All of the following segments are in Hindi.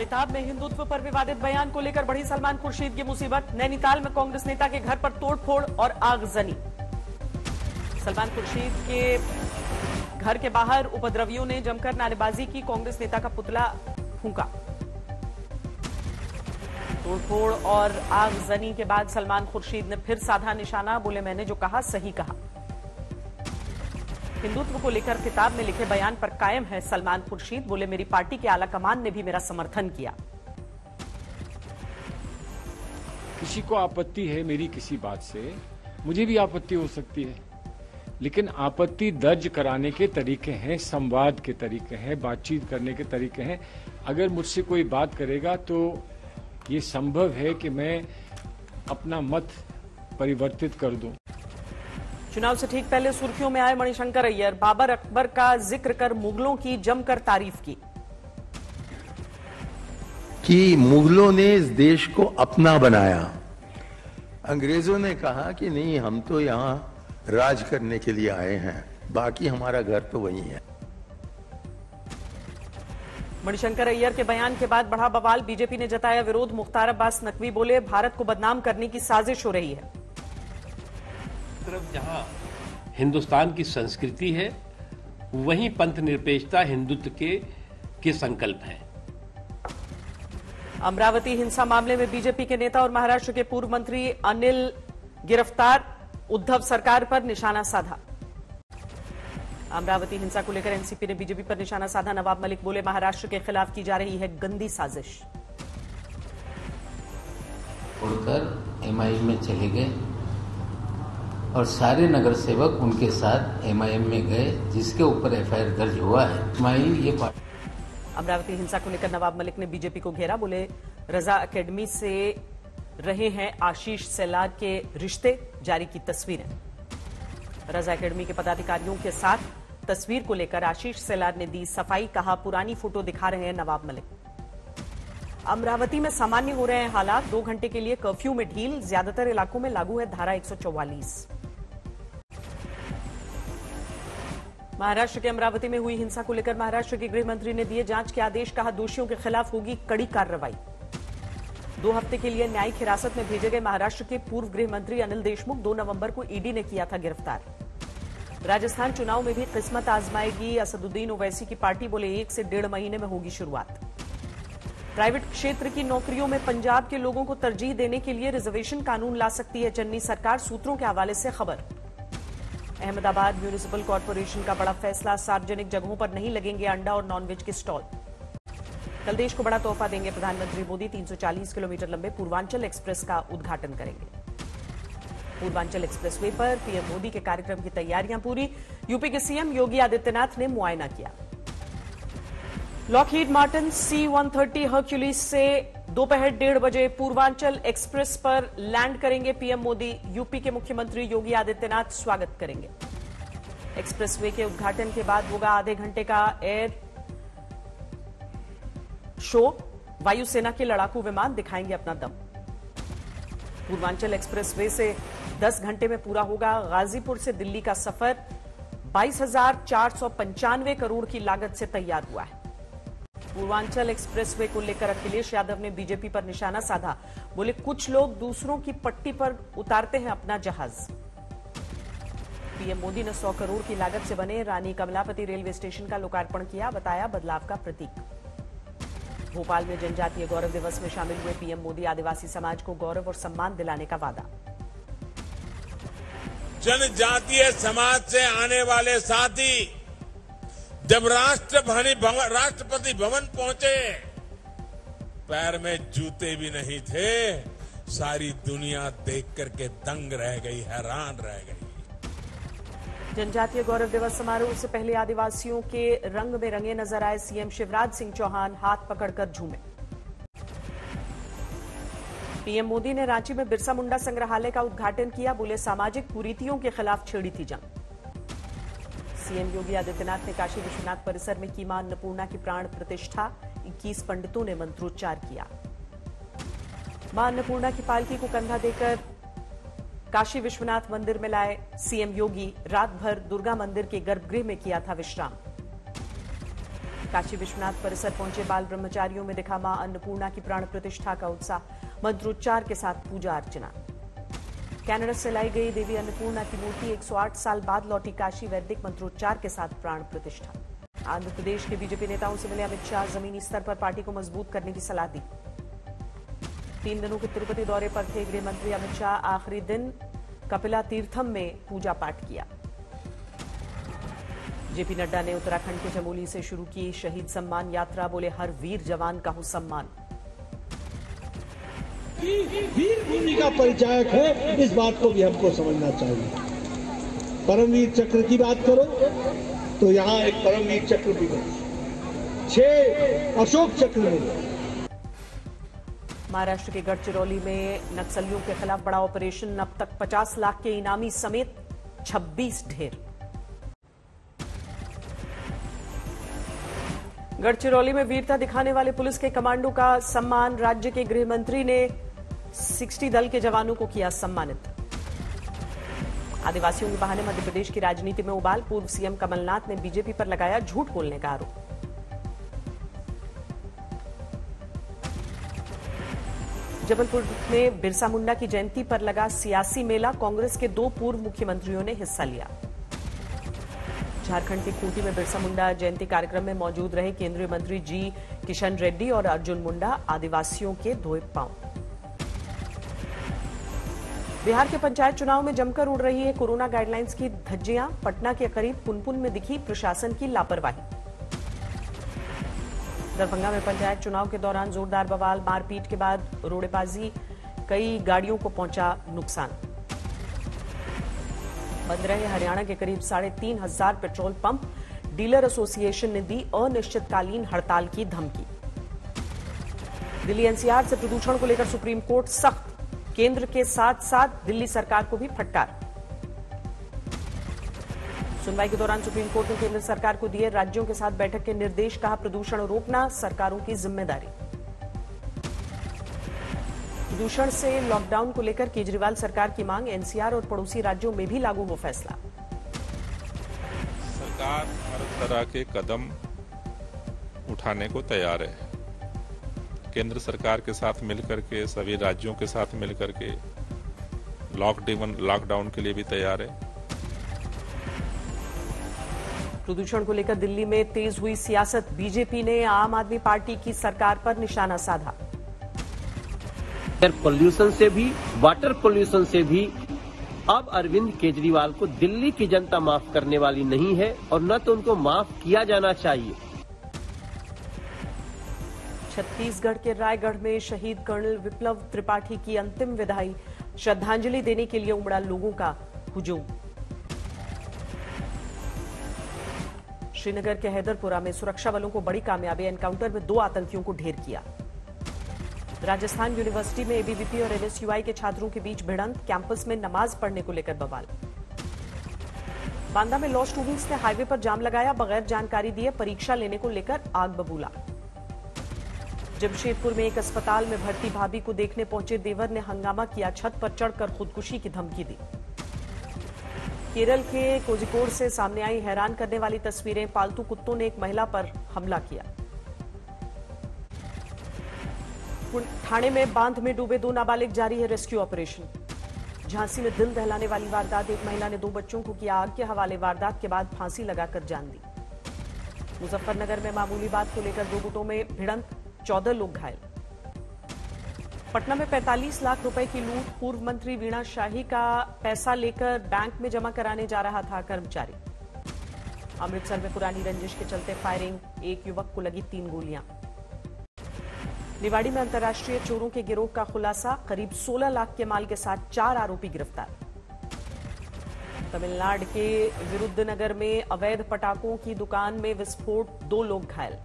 खिताब में हिंदुत्व पर विवादित बयान को लेकर बढ़ी सलमान खुर्शीद की मुसीबत। नैनीताल में कांग्रेस नेता के घर पर तोड़फोड़ और आगजनी। सलमान खुर्शीद के घर के बाहर उपद्रवियों ने जमकर नारेबाजी की, कांग्रेस नेता का पुतला फूंका। तोड़फोड़ और आगजनी के बाद सलमान खुर्शीद ने फिर साधा निशाना, बोले मैंने जो कहा सही कहा। हिंदुत्व को लेकर किताब में लिखे बयान पर कायम है सलमान खुर्शीद, बोले मेरी पार्टी के आला कमान ने भी मेरा समर्थन किया। किसी को आपत्ति है मेरी किसी बात से, मुझे भी आपत्ति हो सकती है, लेकिन आपत्ति दर्ज कराने के तरीके हैं, संवाद के तरीके हैं, बातचीत करने के तरीके हैं। अगर मुझसे कोई बात करेगा तो ये संभव है कि मैं अपना मत परिवर्तित कर दूं। चुनाव से ठीक पहले सुर्खियों में आए मणिशंकर अय्यर, बाबर अकबर का जिक्र कर मुगलों की जमकर तारीफ की। कि मुगलों ने इस देश को अपना बनाया, अंग्रेजों ने कहा कि नहीं हम तो यहां राज करने के लिए आए हैं, बाकी हमारा घर तो वही है। मणिशंकर अय्यर के बयान के बाद बढ़ा बवाल, बीजेपी ने जताया विरोध। मुख्तार अब्बास नकवी बोले भारत को बदनाम करने की साजिश हो रही है। तरफ जहां हिंदुस्तान की संस्कृति है वहीं पंथ निरपेक्षता हिंदुत्व के संकल्प है। अमरावती हिंसा मामले में बीजेपी के नेता और महाराष्ट्र के पूर्व मंत्री अनिल गिरफ्तार, उद्धव सरकार पर निशाना साधा। अमरावती हिंसा को लेकर एनसीपी ने बीजेपी पर निशाना साधा, नवाब मलिक बोले महाराष्ट्र के खिलाफ की जा रही है गंदी साजिश। उड़कर एमआईएम में चले गए और सारे नगर सेवक उनके साथ एमआईएम में गए, जिसके ऊपर एफआईआर दर्ज हुआ है। ये अमरावती हिंसा को लेकर नवाब मलिक ने बीजेपी को घेरा, बोले रजा एकेडमी से रहे हैं आशीष सेलार के रिश्ते, जारी की तस्वीरें। रजा एकेडमी के पदाधिकारियों के साथ तस्वीर को लेकर आशीष सेलार ने दी सफाई, कहा पुरानी फोटो दिखा रहे हैं नवाब मलिक। अमरावती में सामान्य हो रहे हैं हालात, 2 घंटे के लिए कर्फ्यू में ढील, ज्यादातर इलाकों में लागू है धारा 144। महाराष्ट्र के अमरावती में हुई हिंसा को लेकर महाराष्ट्र के गृह मंत्री ने दिए जांच के आदेश, कहा दोषियों के खिलाफ होगी कड़ी कार्रवाई। 2 हफ्ते के लिए न्यायिक हिरासत में भेजे गए महाराष्ट्र के पूर्व गृह मंत्री अनिल देशमुख 2 नवंबर को ईडी ने किया था गिरफ्तार। राजस्थान चुनाव में भी किस्मत आजमाएगी असदुद्दीन ओवैसी की पार्टी, बोले 1 से 1.5 महीने में होगी शुरुआत। प्राइवेट क्षेत्र की नौकरियों में पंजाब के लोगों को तरजीह देने के लिए रिजर्वेशन कानून ला सकती है चन्नी सरकार, सूत्रों के हवाले से खबर। अहमदाबाद म्यूनिसिपल कॉर्पोरेशन का बड़ा फैसला, सार्वजनिक जगहों पर नहीं लगेंगे अंडा और नॉनवेज के स्टॉल। कल देश को बड़ा तोहफा देंगे प्रधानमंत्री मोदी, 340 किलोमीटर लंबे पूर्वांचल एक्सप्रेस का उद्घाटन करेंगे। पूर्वांचल एक्सप्रेसवे पर पीएम मोदी के कार्यक्रम की तैयारियां पूरी, यूपी के सीएम योगी आदित्यनाथ ने मुआयना किया। लॉकहीड मार्टिन C-130 हर्क्यूलिस से दोपहर 1:30 बजे पूर्वांचल एक्सप्रेस पर लैंड करेंगे पीएम मोदी, यूपी के मुख्यमंत्री योगी आदित्यनाथ स्वागत करेंगे। एक्सप्रेसवे के उद्घाटन के बाद होगा आधे घंटे का एयर शो, वायुसेना के लड़ाकू विमान दिखाएंगे अपना दम। पूर्वांचल एक्सप्रेसवे से 10 घंटे में पूरा होगा गाजीपुर से दिल्ली का सफर, 22,495 करोड़ की लागत से तैयार हुआ है। पूर्वांचल एक्सप्रेसवे को लेकर अखिलेश यादव ने बीजेपी पर निशाना साधा, बोले कुछ लोग दूसरों की पट्टी पर उतारते हैं अपना जहाज। पीएम मोदी ने 100 करोड़ की लागत से बने रानी कमलापति रेलवे स्टेशन का लोकार्पण किया, बताया बदलाव का प्रतीक। भोपाल में जनजातीय गौरव दिवस में शामिल हुए पीएम मोदी, आदिवासी समाज को गौरव और सम्मान दिलाने का वादा। जनजातीय समाज से आने वाले साथी जब राष्ट्रपति भवन पहुंचे, पैर में जूते भी नहीं थे, सारी दुनिया देख करके दंग रह गई, हैरान रह गई। जनजातीय गौरव दिवस समारोह से पहले आदिवासियों के रंग में रंगे नजर आए सीएम शिवराज सिंह चौहान, हाथ पकड़कर झूमे। पीएम मोदी ने रांची में बिरसा मुंडा संग्रहालय का उद्घाटन किया, बोले सामाजिक कुरीतियों के खिलाफ छेड़ी थी जंग। सीएम योगी आदित्यनाथ ने काशी विश्वनाथ परिसर में की मां अन्नपूर्णा की प्राण प्रतिष्ठा, 21 पंडितों ने मंत्रोच्चार किया। मां अन्नपूर्णा की पालकी को कंधा देकर काशी विश्वनाथ मंदिर में लाए सीएम योगी, रात भर दुर्गा मंदिर के गर्भगृह में किया था विश्राम। काशी विश्वनाथ परिसर पहुंचे बाल ब्रह्मचारियों में दिखा मां अन्नपूर्णा की प्राण प्रतिष्ठा का उत्साह। मंत्रोच्चार के साथ पूजा अर्चना। कनाडा से लाई गई देवी अन्नपूर्णा की मूर्ति 108 साल बाद लौटी काशी। वैदिक मंत्रोच्चार के साथ प्राण प्रतिष्ठा। आंध्र प्रदेश के बीजेपी नेताओं से मिले अमित शाह। जमीनी स्तर पर पार्टी को मजबूत करने की सलाह दी। 3 दिनों के तिरुपति दौरे पर थे गृह मंत्री अमित शाह। आखिरी दिन कपिला तीर्थम में पूजा पाठ किया। जेपी नड्डा ने उत्तराखंड के चमोली से शुरू की शहीद सम्मान यात्रा। बोले हर वीर जवान का हो सम्मान। वीर भूमि का परिचायक है, इस बात को भी हमको समझना चाहिए। परमवीर चक्र की बात करो तो यहाँ एक परमवीर चक्र भी बना, 6 अशोक चक्र मिले। महाराष्ट्र के गढ़चिरौली में नक्सलियों के खिलाफ बड़ा ऑपरेशन। अब तक 50 लाख के इनामी समेत 26 ढेर। गढ़चिरौली में वीरता दिखाने वाले पुलिस के कमांडो का सम्मान। राज्य के गृह मंत्री ने 60 दल के जवानों को किया सम्मानित। आदिवासियों के बहाने मध्य प्रदेश की राजनीति में उबाल। पूर्व सीएम कमलनाथ ने बीजेपी पर लगाया झूठ बोलने का आरोप। जबलपुर में बिरसा मुंडा की जयंती पर लगा सियासी मेला। कांग्रेस के 2 पूर्व मुख्यमंत्रियों ने हिस्सा लिया। झारखंड के खूंटी में बिरसा मुंडा जयंती कार्यक्रम में मौजूद रहे केंद्रीय मंत्री जी किशन रेड्डी और अर्जुन मुंडा। आदिवासियों के धोए पांव। बिहार के पंचायत चुनाव में जमकर उड़ रही है कोरोना गाइडलाइंस की धज्जियां। पटना के करीब पुनपुन में दिखी प्रशासन की लापरवाही। दरभंगा में पंचायत चुनाव के दौरान जोरदार बवाल। मारपीट के बाद रोड़ेबाजी। कई गाड़ियों को पहुंचा नुकसान। बंद रहे हरियाणा के करीब 3,500 पेट्रोल पंप। डीलर एसोसिएशन ने दी अनिश्चितकालीन हड़ताल की धमकी। दिल्ली एनसीआर से प्रदूषण को लेकर सुप्रीम कोर्ट सख्त। केंद्र के साथ साथ दिल्ली सरकार को भी फटकार। सुनवाई के दौरान सुप्रीम कोर्ट ने केंद्र सरकार को दिए राज्यों के साथ बैठक के निर्देश। कहा प्रदूषण रोकना सरकारों की जिम्मेदारी। प्रदूषण से लॉकडाउन को लेकर केजरीवाल सरकार की मांग। एनसीआर और पड़ोसी राज्यों में भी लागू हो फैसला। सरकार हर तरह के कदम उठाने को तैयार है। केंद्र सरकार के साथ मिलकर के, सभी राज्यों के साथ मिलकर के लॉकडाउन के लिए भी तैयार है। प्रदूषण को लेकर दिल्ली में तेज हुई सियासत। बीजेपी ने आम आदमी पार्टी की सरकार पर निशाना साधा। एयर पोल्यूशन से भी, वाटर पोल्यूशन से भी अब अरविंद केजरीवाल को दिल्ली की जनता माफ करने वाली नहीं है और न तो उनको माफ किया जाना चाहिए। छत्तीसगढ़ के रायगढ़ में शहीद कर्नल विप्लव त्रिपाठी की अंतिम विदाई। श्रद्धांजलि देने के लिए उमड़ा लोगों का हुजूम। श्रीनगर के हैदरपुरा में सुरक्षा बलों को बड़ी कामयाबी। एनकाउंटर में 2 आतंकियों को ढेर किया। राजस्थान यूनिवर्सिटी में एबीवीपी और एनएसयूआई के छात्रों के बीच भिड़ंत। कैंपस में नमाज पढ़ने को लेकर बवाल। बांदा में लॉ स्टूडेंट्स ने हाईवे पर जाम लगाया। बगैर जानकारी दिए परीक्षा लेने को लेकर आग बबूला। जमशेदपुर में एक अस्पताल में भर्ती भाभी को देखने पहुंचे देवर ने हंगामा किया। छत पर चढ़कर खुदकुशी की धमकी दी। केरल के कोझिकोड से सामने आई हैरान करने वाली तस्वीरें। पालतू कुत्तों ने एक महिला पर हमला किया। ठाणे में बांध में डूबे 2 नाबालिग। जारी है रेस्क्यू ऑपरेशन। झांसी में दिल दहलाने वाली वारदात। एक महिला ने 2 बच्चों को किया आग के हवाले। वारदात के बाद फांसी लगाकर जान दी। मुजफ्फरनगर में मामूली बात को लेकर 2 गुटों में भिड़ंत। 14 लोग घायल। पटना में 45 लाख रुपए की लूट। पूर्व मंत्री वीणा शाही का पैसा लेकर बैंक में जमा कराने जा रहा था कर्मचारी। अमृतसर में पुरानी रंजिश के चलते फायरिंग। एक युवक को लगी 3 गोलियां। निवाड़ी में अंतर्राष्ट्रीय चोरों के गिरोह का खुलासा। करीब 16 लाख के माल के साथ 4 आरोपी गिरफ्तार। तमिलनाडु के विरुद्धनगर में अवैध पटाखों की दुकान में विस्फोट। 2 लोग घायल।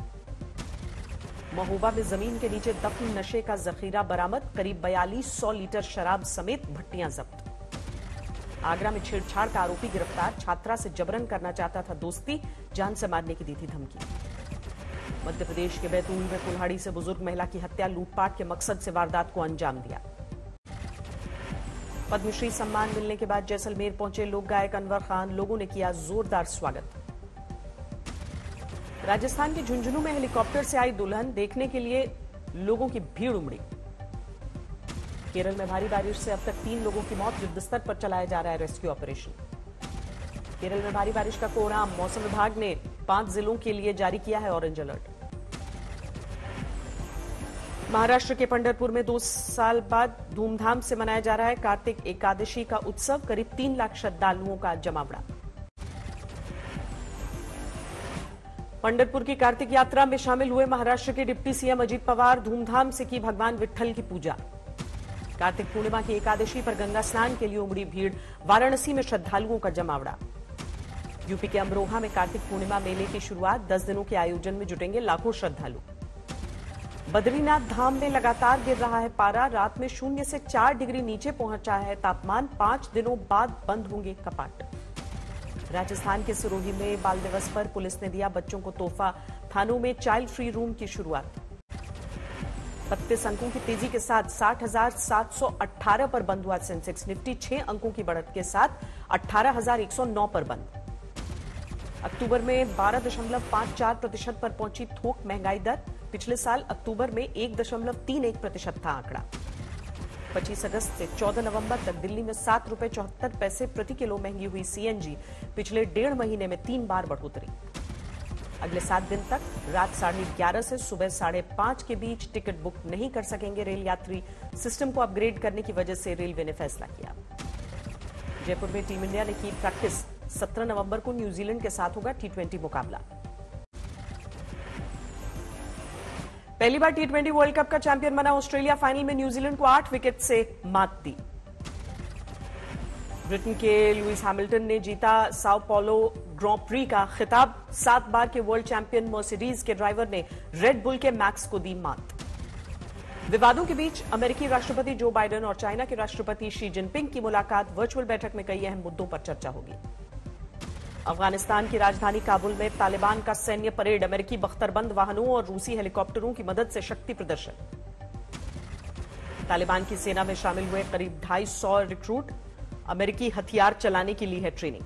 महोबा में जमीन के नीचे दफन नशे का जखीरा बरामद। करीब 4200 लीटर शराब समेत भट्टियां जब्त। आगरा में छेड़छाड़ का आरोपी गिरफ्तार। छात्रा से जबरन करना चाहता था दोस्ती। जान से मारने की दी थी धमकी। मध्य प्रदेश के बैतूल में कुल्हाड़ी से बुजुर्ग महिला की हत्या। लूटपाट के मकसद से वारदात को अंजाम दिया। पद्मश्री सम्मान मिलने के बाद जैसलमेर पहुंचे लोक गायक अनवर खान। लोगों ने किया जोरदार स्वागत। राजस्थान के झुंझुनू में हेलीकॉप्टर से आई दुल्हन देखने के लिए लोगों की भीड़ उमड़ी। केरल में भारी बारिश से अब तक 3 लोगों की मौत, युद्ध स्तर पर चलाया जा रहा है रेस्क्यू ऑपरेशन। केरल में भारी बारिश का कोहराम, मौसम विभाग ने 5 जिलों के लिए जारी किया है ऑरेंज अलर्ट। महाराष्ट्र के पंढरपुर में 2 साल बाद धूमधाम से मनाया जा रहा है कार्तिक एकादशी का उत्सव। करीब 3 लाख श्रद्धालुओं का जमावड़ा। पंढरपुर की कार्तिक यात्रा में शामिल हुए महाराष्ट्र के डिप्टी सीएम अजीत पवार। धूमधाम से की भगवान विट्ठल की पूजा। कार्तिक पूर्णिमा की एकादशी पर गंगा स्नान के लिए उमड़ी भीड़। वाराणसी में श्रद्धालुओं का जमावड़ा। यूपी के अमरोहा में कार्तिक पूर्णिमा मेले की शुरुआत। 10 दिनों के आयोजन में जुटेंगे लाखों श्रद्धालु। बद्रीनाथ धाम में लगातार गिर रहा है पारा। रात में 0 से 4 डिग्री नीचे पहुंचा है तापमान। 5 दिनों बाद बंद होंगे कपाट। राजस्थान के सिरोही में बाल दिवस पर पुलिस ने दिया बच्चों को तोहफा। थानों में चाइल्ड फ्री रूम की शुरुआत। 32 अंकों की तेजी के साथ 60,718 पर बंद हुआ सेंसेक्स। निफ्टी 6 अंकों की बढ़त के साथ 18,109 पर बंद। अक्टूबर में 12.54% पर पहुंची थोक महंगाई दर। पिछले साल अक्टूबर में 1.31% था आंकड़ा। 25 अगस्त से 14 नवंबर तक दिल्ली में 7 रुपए 74 पैसे प्रति किलो महंगी हुई सीएनजी। पिछले 1.5 महीने में 3 बार बढ़ोतरी। अगले 7 दिन तक रात 11:30 से सुबह 5:30 के बीच टिकट बुक नहीं कर सकेंगे रेल यात्री। सिस्टम को अपग्रेड करने की वजह से रेलवे ने फैसला किया। जयपुर में टीम इंडिया ने की प्रैक्टिस। 17 नवंबर को न्यूजीलैंड के साथ होगा T20 मुकाबला। पहली बार T20 वर्ल्ड कप का चैंपियन बना ऑस्ट्रेलिया। फाइनल में न्यूजीलैंड को 8 विकेट से मात दी। ब्रिटेन के लुइस हैमिल्टन ने जीता साओ paulo ग्रां प्री का खिताब। 7 बार के वर्ल्ड चैंपियन मर्सिडीज के ड्राइवर ने रेड बुल के मैक्स को दी मात। विवादों के बीच अमेरिकी राष्ट्रपति जो बाइडेन और चाइना के राष्ट्रपति शी जिनपिंग की मुलाकात। वर्चुअल बैठक में कई अहम मुद्दों पर चर्चा होगी। अफगानिस्तान की राजधानी काबुल में तालिबान का सैन्य परेड। अमेरिकी बख्तरबंद वाहनों और रूसी हेलीकॉप्टरों की मदद से शक्ति प्रदर्शन। तालिबान की सेना में शामिल हुए करीब 250 रिक्रूट। अमेरिकी हथियार चलाने की ली है ट्रेनिंग।